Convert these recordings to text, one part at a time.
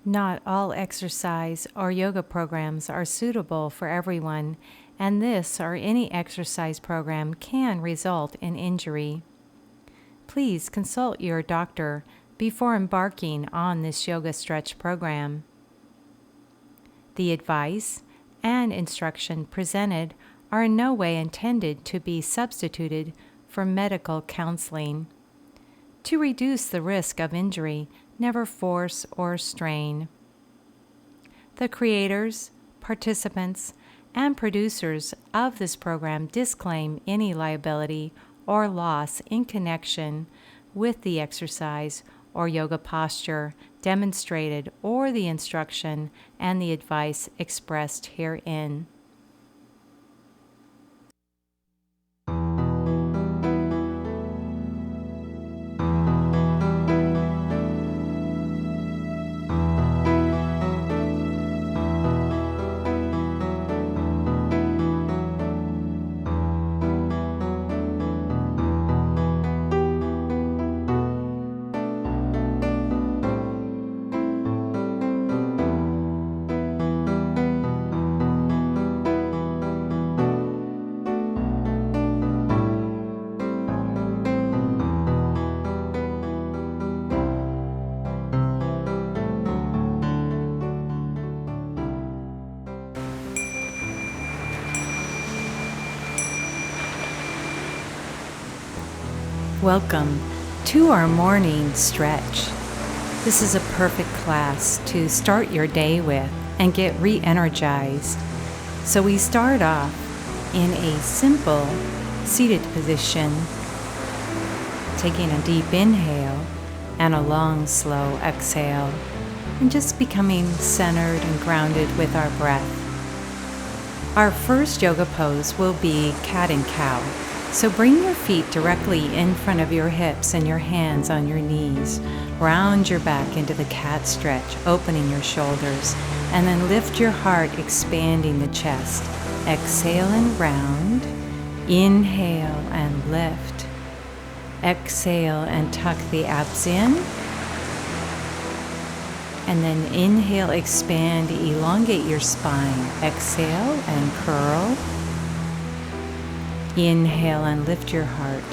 Not all exercise or yoga programs are suitable for everyone, and this or any exercise program can result in injury. Please consult your doctor before embarking on this yoga stretch program. The advice and instruction presented are in no way intended to be substituted for medical counseling. To reduce the risk of injury, never force or strain. The creators, participants, and producers of this program disclaim any liability or loss in connection with the exercise or yoga posture demonstrated or the instruction and the advice expressed herein. Welcome to our morning stretch. This is a perfect class to start your day with and get re-energized. So we start off in a simple seated position, taking a deep inhale and a long, slow exhale, and just becoming centered and grounded with our breath. Our first yoga pose will be cat and cow. So bring your feet directly in front of your hips and your hands on your knees. Round your back into the cat stretch, opening your shoulders, and then lift your heart, expanding the chest. Exhale and round. Inhale and lift. Exhale and tuck the abs in. And then inhale, expand, elongate your spine. Exhale and curl. Inhale and lift your heart.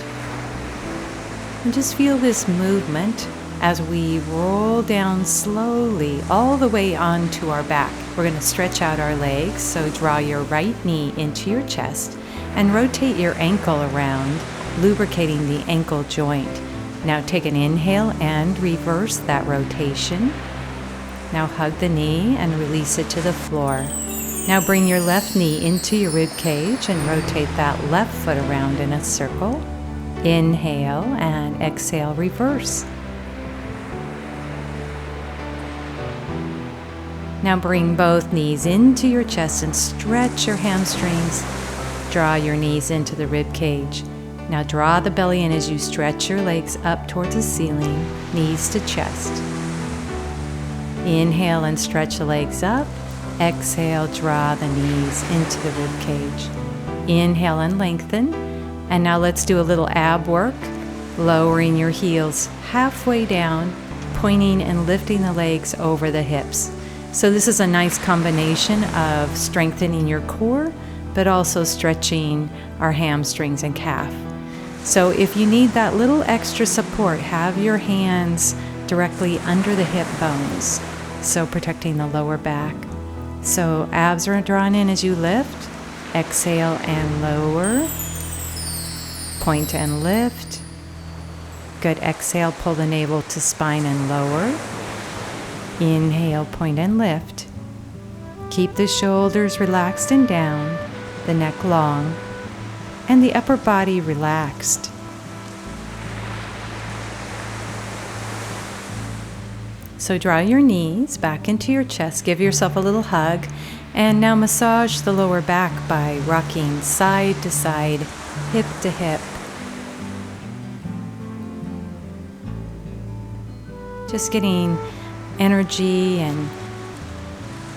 And just feel this movement as we roll down slowly all the way onto our back. We're going to stretch out our legs, so draw your right knee into your chest and rotate your ankle around, lubricating the ankle joint. Now take an inhale and reverse that rotation. Now hug the knee and release it to the floor. Now bring your left knee into your rib cage and rotate that left foot around in a circle. Inhale and exhale, reverse. Now bring both knees into your chest and stretch your hamstrings. Draw your knees into the rib cage. Now draw the belly in as you stretch your legs up towards the ceiling, knees to chest. Inhale and stretch the legs up. Exhale, draw the knees into the rib cage. Inhale and lengthen. And now let's do a little ab work, lowering your heels halfway down, pointing and lifting the legs over the hips. So this is a nice combination of strengthening your core, but also stretching our hamstrings and calf. So if you need that little extra support, have your hands directly under the hip bones, so protecting the lower back. So abs are drawn in as you lift. Exhale and lower. Point and lift. Good. Exhale, pull the navel to spine and lower. Inhale, point and lift. Keep the shoulders relaxed and down, the neck long, and the upper body relaxed. So draw your knees back into your chest, give yourself a little hug, and now massage the lower back by rocking side to side, hip to hip. Just getting energy and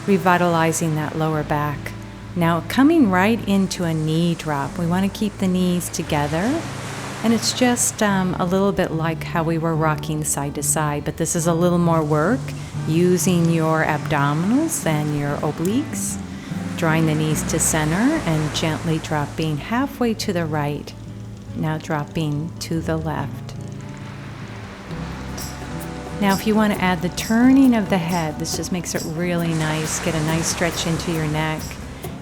revitalizing that lower back. Now coming right into a knee drop. We want to keep the knees together. And it's just a little bit like how we were rocking side to side, but this is a little more work using your abdominals and your obliques, drawing the knees to center and gently dropping halfway to the right, now dropping to the left. Now if you want to add the turning of the head, this just makes it really nice. Get a nice stretch into your neck.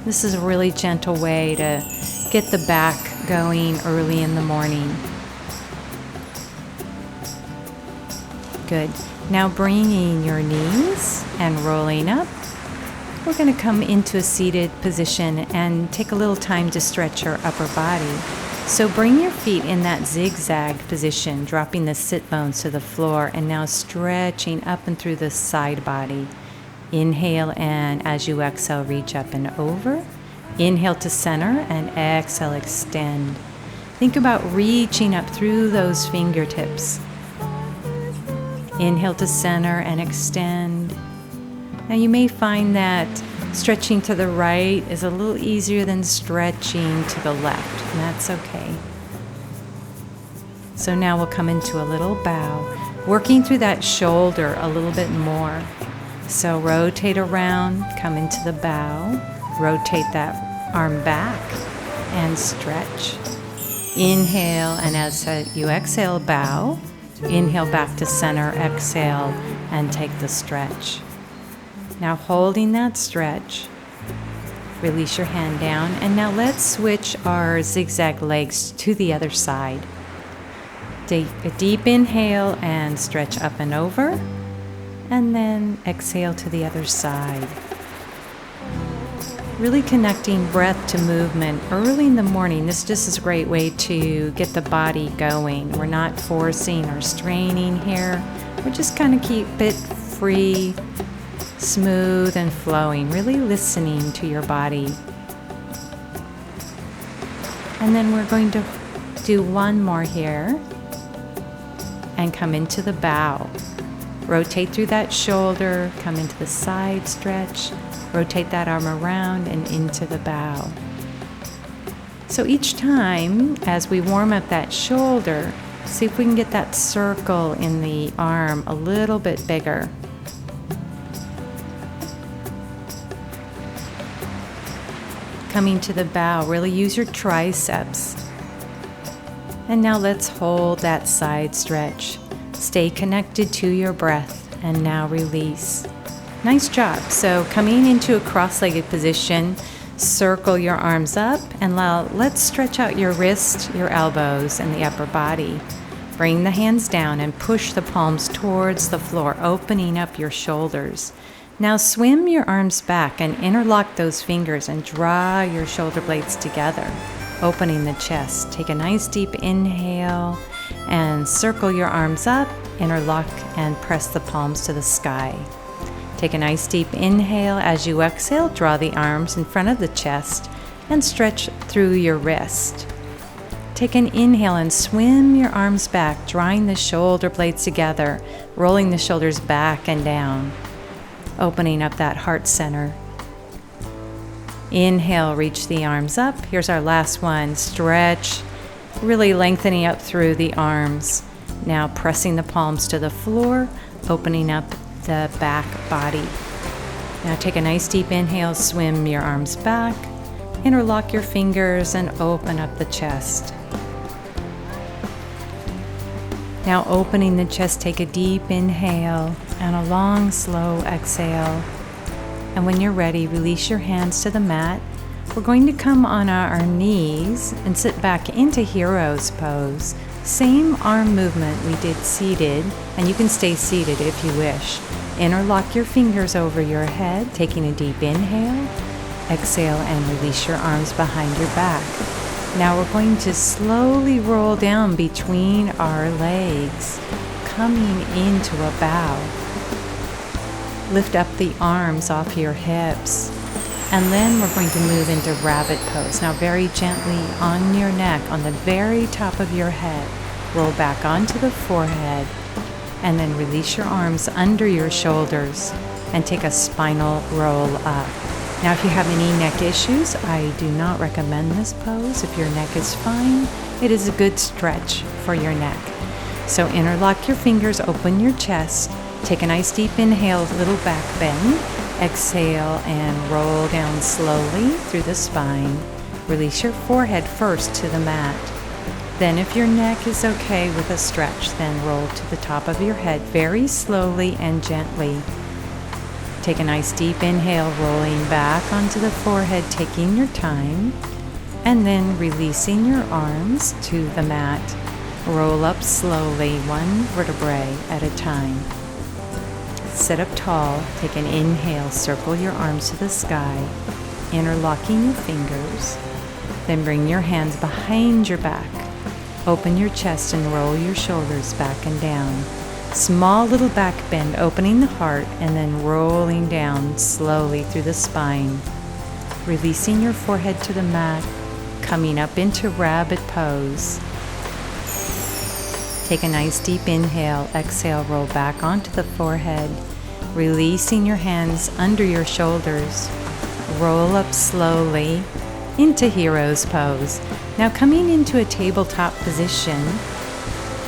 This is a really gentle way to get the back going early in the morning. Good. Now bringing your knees and rolling up, we're going to come into a seated position and take a little time to stretch your upper body. So bring your feet in that zigzag position, dropping the sit bones to the floor, and now stretching up and through the side body. Inhale, and as you exhale, reach up and over. Inhale to center, and exhale, extend. Think about reaching up through those fingertips. Inhale to center and extend. Now you may find that stretching to the right is a little easier than stretching to the left, and that's okay. So now we'll come into a little bow, working through that shoulder a little bit more. So rotate around, come into the bow, rotate that arm back, and stretch. Inhale, and as you exhale, bow. Inhale back to center, exhale, and take the stretch. Now holding that stretch, release your hand down, and now let's switch our zigzag legs to the other side. Take a deep inhale and stretch up and over, and then exhale to the other side. Really connecting breath to movement early in the morning. This just is a great way to get the body going. We're not forcing or straining here. We're just kind of keep it free, smooth and flowing, really listening to your body. And then we're going to do one more here and come into the bow. Rotate through that shoulder, come into the side stretch, rotate that arm around and into the bow. So each time as we warm up that shoulder, see if we can get that circle in the arm a little bit bigger. Coming to the bow, really use your triceps. And now let's hold that side stretch. Stay connected to your breath, and now release. Nice job. So coming into a cross-legged position, circle your arms up, and let's stretch out your wrist, your elbows, and the upper body. Bring the hands down and push the palms towards the floor, opening up your shoulders. Now swim your arms back and interlock those fingers and draw your shoulder blades together, opening the chest. Take a nice deep inhale and circle your arms up, interlock, and press the palms to the sky. Take a nice deep inhale. As you exhale, draw the arms in front of the chest and stretch through your wrist. Take an inhale and swim your arms back, drawing the shoulder blades together, rolling the shoulders back and down, opening up that heart center. Inhale, reach the arms up. Here's our last one. Stretch, really lengthening up through the arms. Now pressing the palms to the floor, opening up the back body. Now take a nice deep inhale, swim your arms back, interlock your fingers, and open up the chest. Now opening the chest, take a deep inhale and a long, slow exhale. And when you're ready, release your hands to the mat. We're going to come on our knees and sit back into hero's pose. Same arm movement we did seated, and you can stay seated if you wish. Interlock your fingers over your head, taking a deep inhale, exhale, and release your arms behind your back. Now we're going to slowly roll down between our legs, coming into a bow. Lift up the arms off your hips, and then we're going to move into rabbit pose. Now very gently on your neck, on the very top of your head, roll back onto the forehead, and then release your arms under your shoulders and take a spinal roll up. Now if you have any neck issues, I do not recommend this pose. If your neck is fine, it is a good stretch for your neck. So interlock your fingers, open your chest, Take a nice deep inhale, little back bend. Exhale and roll down slowly through the spine. Release your forehead first to the mat. Then if your neck is okay with a stretch, then roll to the top of your head very slowly and gently. Take a nice deep inhale, rolling back onto the forehead, taking your time, and then releasing your arms to the mat. Roll up slowly, one vertebrae at a time. Sit up tall, take an inhale, circle your arms to the sky, interlocking your fingers. Then bring your hands behind your back. Open your chest and roll your shoulders back and down. Small little back bend, opening the heart and then rolling down slowly through the spine. Releasing your forehead to the mat, coming up into rabbit pose. Take a nice deep inhale, exhale, roll back onto the forehead, releasing your hands under your shoulders. Roll up slowly into hero's pose. Now coming into a tabletop position,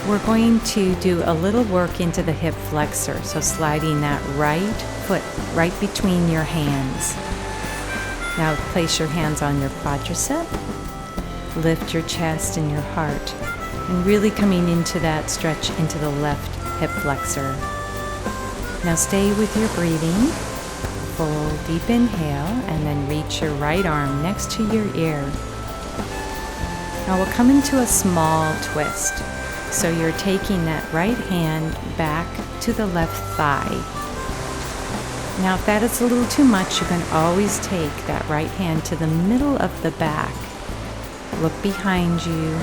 we're going to do a little work into the hip flexor. So sliding that right foot right between your hands. Now place your hands on your quadricep. Lift your chest and your heart. And really coming into that stretch into the left hip flexor. Now stay with your breathing. Full deep inhale and then reach your right arm next to your ear. Now we'll come into a small twist. So you're taking that right hand back to the left thigh. Now if that is a little too much, you can always take that right hand to the middle of the back. Look behind you.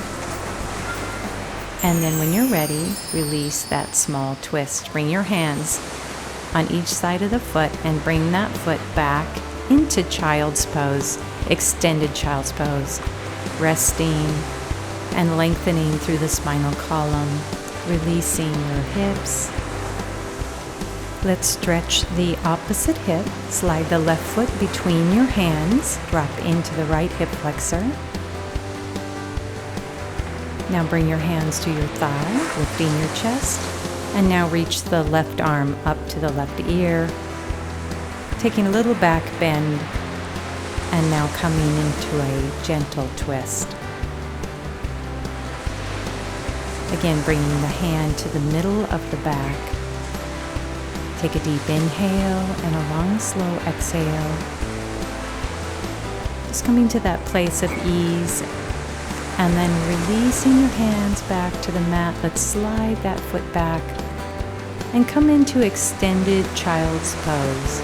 And then when you're ready, release that small twist. Bring your hands on each side of the foot and bring that foot back into child's pose, extended child's pose, resting and lengthening through the spinal column, releasing your hips. Let's stretch the opposite hip. Slide the left foot between your hands, drop into the right hip flexor. Now bring your hands to your thigh, lifting your chest. And now reach the left arm up to the left ear. Taking a little back bend. And now coming into a gentle twist. Again, bringing the hand to the middle of the back. Take a deep inhale and a long, slow exhale. Just coming to that place of ease. And then releasing your hands back to the mat. Let's slide that foot back and come into extended child's pose.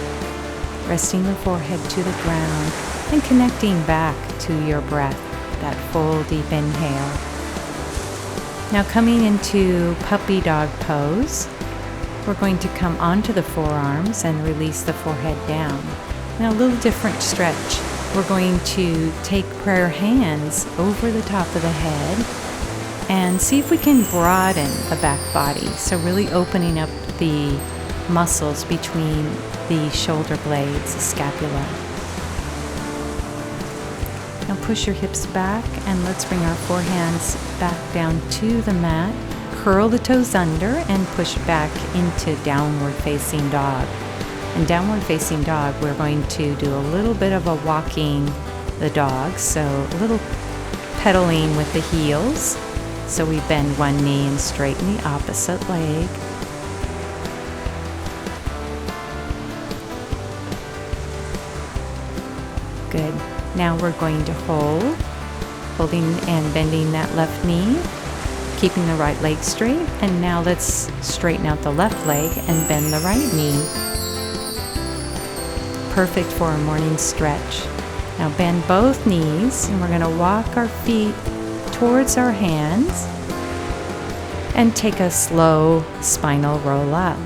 Resting the forehead to the ground and connecting back to your breath, that full deep inhale. Now coming into puppy dog pose, we're going to come onto the forearms and release the forehead down. Now a little different stretch. We're going to take prayer hands over the top of the head and see if we can broaden the back body. So really opening up the muscles between the shoulder blades, the scapula. Now push your hips back and let's bring our forehands back down to the mat. Curl the toes under and push back into downward facing dog. In downward facing dog, we're going to do a little bit of a walking the dog, so a little pedaling with the heels. So we bend one knee and straighten the opposite leg. Good. Now we're going to holding and bending that left knee, keeping the right leg straight. And now let's straighten out the left leg and bend the right knee. Perfect for a morning stretch. Now bend both knees and we're going to walk our feet towards our hands and take a slow spinal roll up.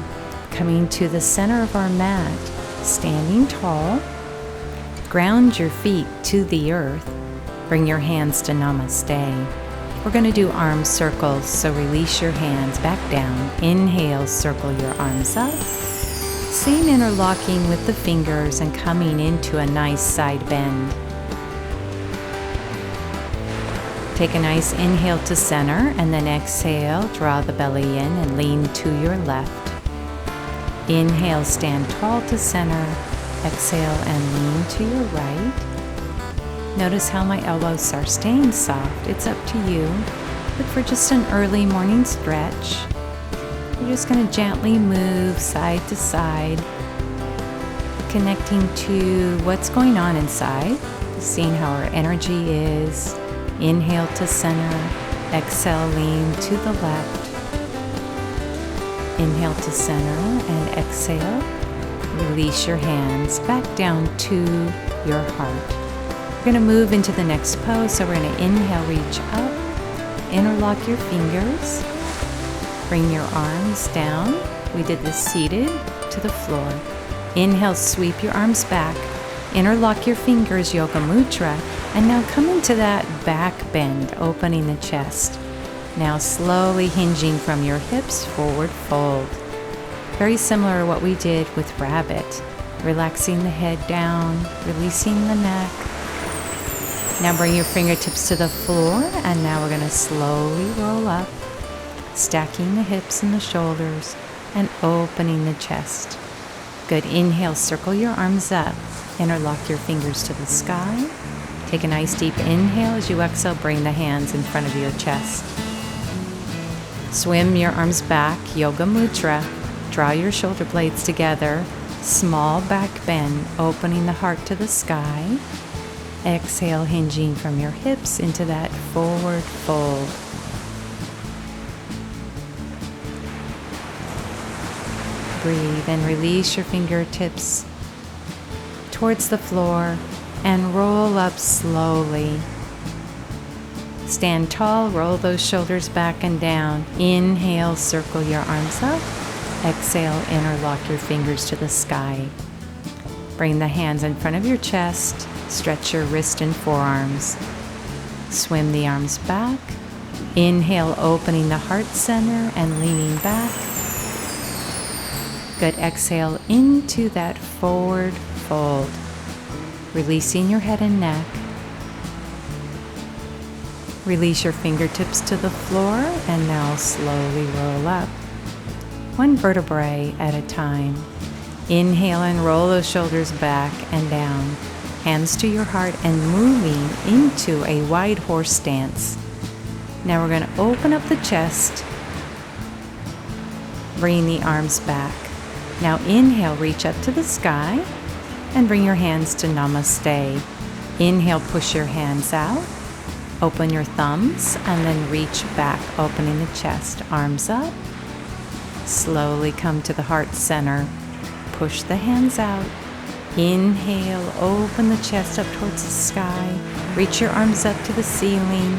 Coming to the center of our mat, standing tall, ground your feet to the earth. Bring your hands to namaste. We're going to do arm circles, so release your hands back down. Inhale, circle your arms up. Same interlocking with the fingers and coming into a nice side bend. Take a nice inhale to center and then exhale, draw the belly in and lean to your left. Inhale, stand tall to center. Exhale and lean to your right. Notice how my elbows are staying soft. It's up to you. But for just an early morning stretch, you're just going to gently move side to side, connecting to what's going on inside, seeing how our energy is. Inhale to center. Exhale, lean to the left. Inhale to center and exhale. Release your hands back down to your heart. We're going to move into the next pose. So we're going to inhale, reach up, interlock your fingers, bring your arms down. We did this seated to the floor. Inhale, sweep your arms back, interlock your fingers, Yoga Mudra, and now come into that back bend, opening the chest. Now slowly hinging from your hips, forward fold. Very similar to what we did with revved. Relaxing the head down, releasing the neck. Now bring your fingertips to the floor, and now we're going to slowly roll up, stacking the hips and the shoulders, and opening the chest. Good. Inhale, circle your arms up, interlock your fingers to the sky. Take a nice deep inhale. As you exhale, bring the hands in front of your chest. Swim your arms back, Yoga Mudra. Draw your shoulder blades together. Small back bend, opening the heart to the sky. Exhale, hinging from your hips into that forward fold. Breathe and release your fingertips towards the floor and roll up slowly. Stand tall, roll those shoulders back and down. Inhale, circle your arms up. Exhale, interlock your fingers to the sky. Bring the hands in front of your chest. Stretch your wrist and forearms. Swim the arms back. Inhale, opening the heart center and leaning back. Good. Exhale into that forward fold. Releasing your head and neck. Release your fingertips to the floor and now slowly roll up. One vertebrae at a time. Inhale and roll those shoulders back and down. Hands to your heart and moving into a wide horse stance. Now we're going to open up the chest. Bring the arms back. Now inhale, reach up to the sky and bring your hands to Namaste. Inhale, push your hands out. Open your thumbs and then reach back, opening the chest. Arms up. Slowly come to the heart center. Push the hands out. Inhale, open the chest up towards the sky. Reach your arms up to the ceiling.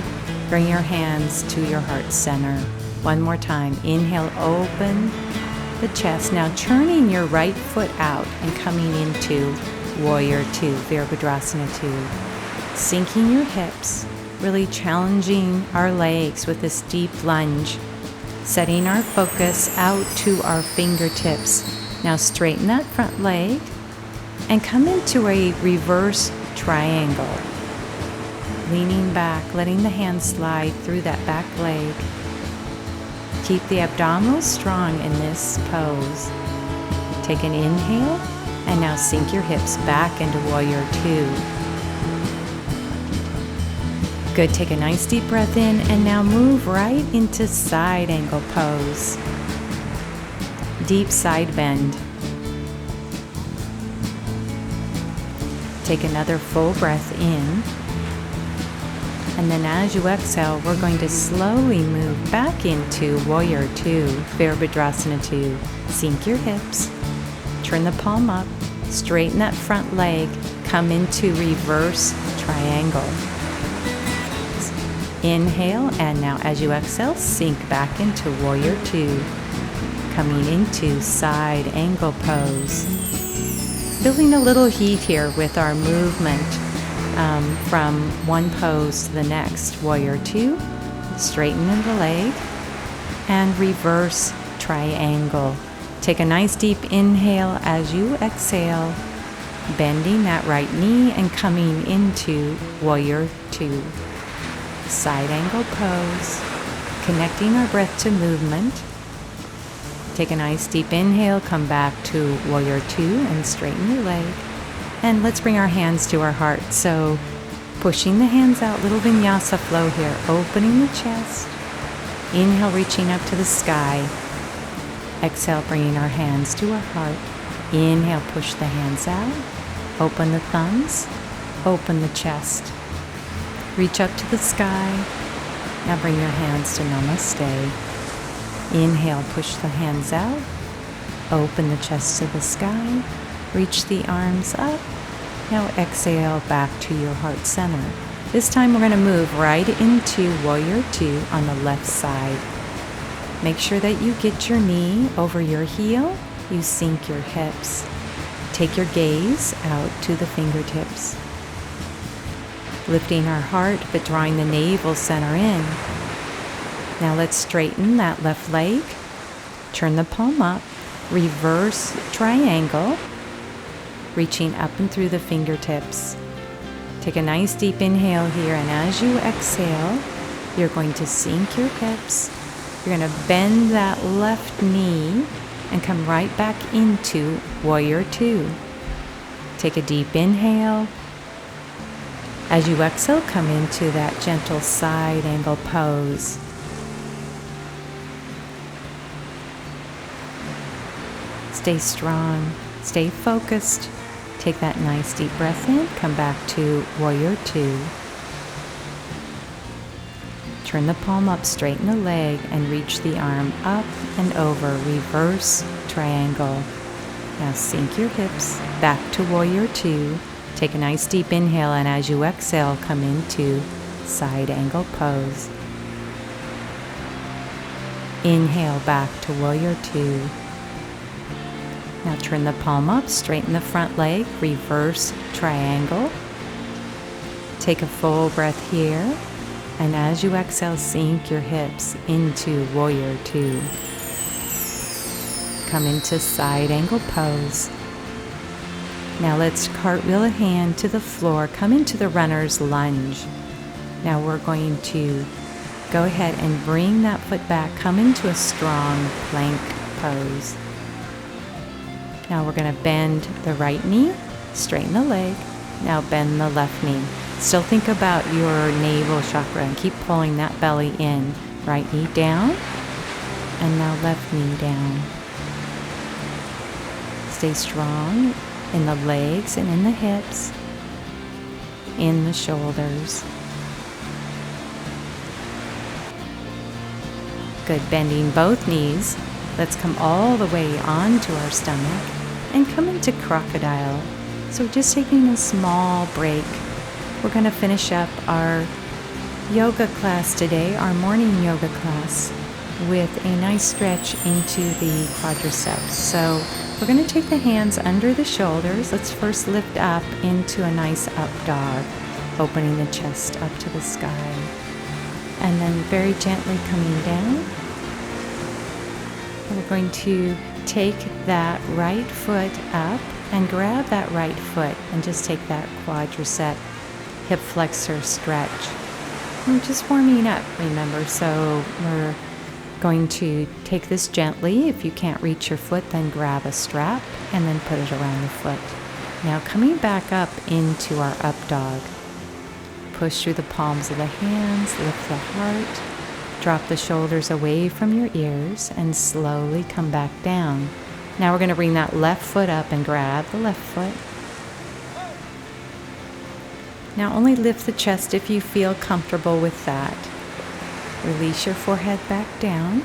Bring your hands to your heart center. One more time. Inhale, open the chest. Now turning your right foot out and coming into Warrior Two, Virabhadrasana 2. Sinking your hips. Really challenging our legs with this deep lunge. Setting our focus out to our fingertips. Now straighten that front leg and come into a reverse triangle. Leaning back, letting the hands slide through that back leg. Keep the abdominals strong in this pose. Take an inhale and now sink your hips back into Warrior Two. Good. Take a nice deep breath in and now move right into side angle pose. Deep side bend. Take another full breath in. And then as you exhale, we're going to slowly move back into Warrior Two, Virabhadrasana 2. Sink your hips. Turn the palm up. Straighten that front leg. Come into reverse triangle. Inhale, and now as you exhale, sink back into Warrior Two, coming into side angle pose. Building a little heat here with our movement from one pose to the next. Warrior Two, straighten in the leg, and reverse triangle. Take a nice deep inhale as you exhale, bending that right knee and coming into Warrior Two. Side angle pose, connecting our breath to movement. take a nice deep inhale, come back to warrior two and straighten your leg. And let's bring our hands to our heart. So pushing the hands out, little vinyasa flow here, opening the chest. Inhale, reaching up to the sky. Exhale, bringing our hands to our heart. Inhale, push the hands out. Open the thumbs. Open the chest. Reach up to the sky. Now bring your hands to namaste. Inhale, push the hands out. Open the chest to the sky. Reach the arms up. Now exhale back to your heart center. This time we're going to move right into warrior two on the left side. Make sure that you get your knee over your heel. You sink your hips. Take your gaze out to the fingertips. Lifting our heart, but drawing the navel center in. Now let's straighten that left leg. Turn the palm up. Reverse triangle. Reaching up and through the fingertips. Take a nice deep inhale here, and as you exhale, you're going to sink your hips. You're going to bend that left knee and come right back into warrior two. Take a deep inhale. As you exhale, come into that gentle side angle pose. Stay strong, stay focused. Take that nice deep breath in, come back to warrior two. Turn the palm up, straighten the leg, and reach the arm up and over, reverse triangle. Now sink your hips, back to warrior two. Take a nice deep inhale, and as you exhale, come into side angle pose. Inhale back to warrior two. Now turn the palm up, straighten the front leg, reverse triangle. Take a full breath here, and as you exhale, sink your hips into warrior two. Come into side angle pose. Now let's cartwheel a hand to the floor, come into the runner's lunge. Now we're going to go ahead and bring that foot back, come into a strong plank pose. Now we're going to bend the right knee, straighten the leg. Now bend the left knee. Still think about your navel chakra and keep pulling that belly in. Right knee down, and now left knee down. Stay strong in the legs and in the hips, in the shoulders. Good, bending both knees. Let's come all the way onto our stomach and come into crocodile. So just taking a small break. We're going to finish up our yoga class today, our morning yoga class, with a nice stretch into the quadriceps. So we're going to take the hands under the shoulders. Let's first lift up into a nice up dog, opening the chest up to the sky. And then very gently coming down. We're going to take that right foot up and grab that right foot and just take that quadricep hip flexor stretch. We're just warming up, remember, so we're going to take this gently. If you can't reach your foot, then grab a strap and then put it around the foot. Now coming back up into our up dog. Push through the palms of the hands, lift the heart. Drop the shoulders away from your ears and slowly come back down. Now we're going to bring that left foot up and grab the left foot. Now only lift the chest if you feel comfortable with that. Release your forehead back down.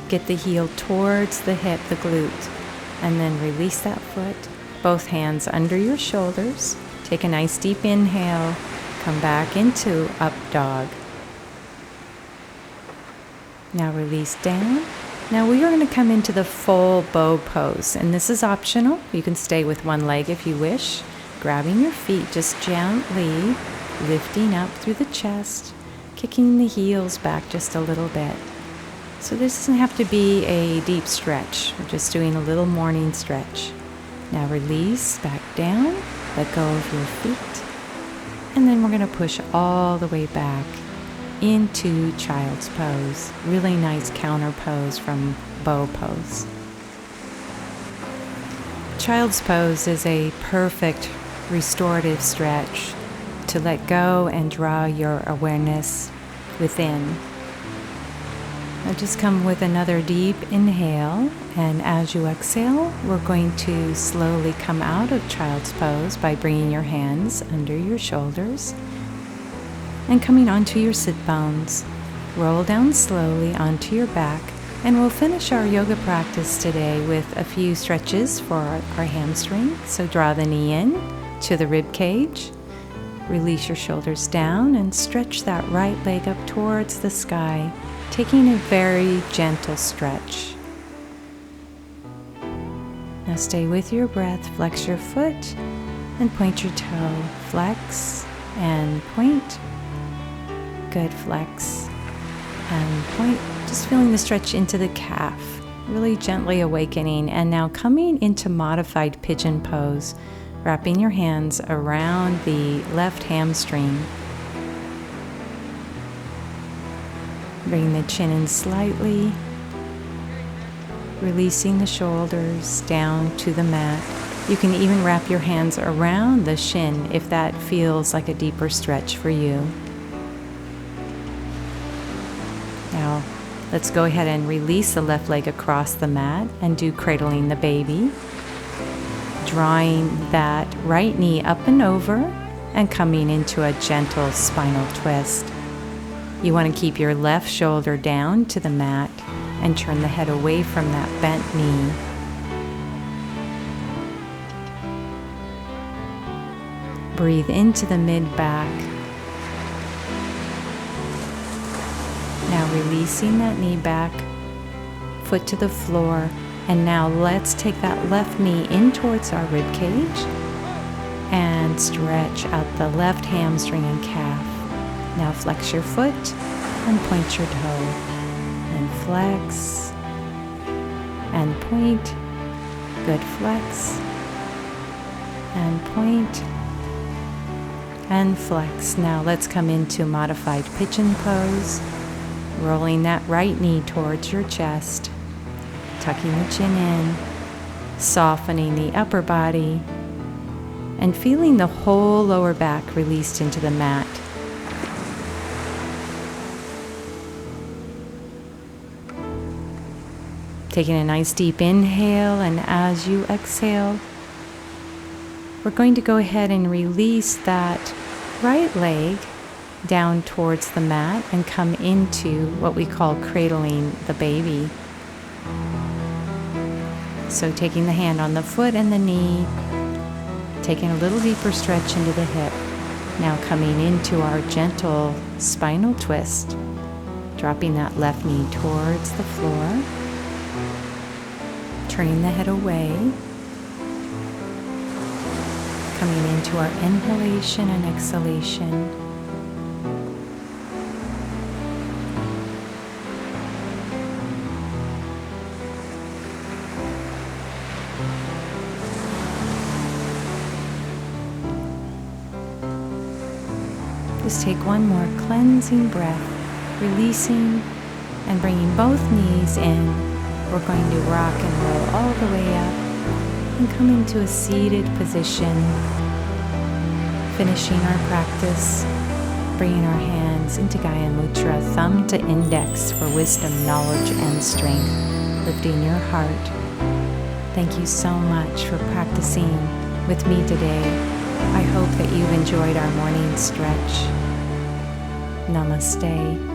Get the heel towards the hip, the glute, and then release that foot. Both hands under your shoulders. Take a nice deep inhale. Come back into up dog. Now release down. Now we are going to come into the full bow pose, and this is optional. You can stay with one leg if you wish. Grabbing your feet just gently, lifting up through the chest, kicking the heels back just a little bit. So this doesn't have to be a deep stretch. We're just doing a little morning stretch. Now release back down, let go of your feet. And then we're going to push all the way back into child's pose. Really nice counter pose from bow pose. Child's pose is a perfect restorative stretch to let go and draw your awareness within. Now just come with another deep inhale, and as you exhale, we're going to slowly come out of child's pose by bringing your hands under your shoulders and coming onto your sit bones. Roll down slowly onto your back, and we'll finish our yoga practice today with a few stretches for our hamstring. So draw the knee in to the rib cage, release your shoulders down, and stretch that right leg up towards the sky, taking a very gentle stretch. Now stay with your breath, flex your foot and point your toe. Flex and point. Good, flex and point. Just feeling the stretch into the calf, really gently awakening. And now coming into modified pigeon pose, wrapping your hands around the left hamstring. Bring the chin in slightly, releasing the shoulders down to the mat. You can even wrap your hands around the shin if that feels like a deeper stretch for you. Now, let's go ahead and release the left leg across the mat and do cradling the baby. Drawing that right knee up and over and coming into a gentle spinal twist. You want to keep your left shoulder down to the mat and turn the head away from that bent knee. Breathe into the mid-back. Now releasing that knee back, foot to the floor, and now let's take that left knee in towards our rib cage and stretch out the left hamstring and calf. Now flex your foot and point your toe, and flex and point. Good, flex and point and flex. Now let's come into modified pigeon pose, rolling that right knee towards your chest, tucking the chin in, softening the upper body, and feeling the whole lower back released into the mat. Taking a nice deep inhale, and as you exhale, we're going to go ahead and release that right leg down towards the mat and come into what we call cradling the baby. So taking the hand on the foot and the knee, taking a little deeper stretch into the hip. Now coming into our gentle spinal twist, dropping that left knee towards the floor, turning the head away, coming into our inhalation and exhalation. Just take one more cleansing breath, releasing and bringing both knees in. We're going to rock and roll all the way up and come into a seated position, finishing our practice, bringing our hands into Gaya Mudra, thumb to index for wisdom, knowledge, and strength, lifting your heart. Thank you so much for practicing with me today. I hope that you've enjoyed our morning stretch. Namaste.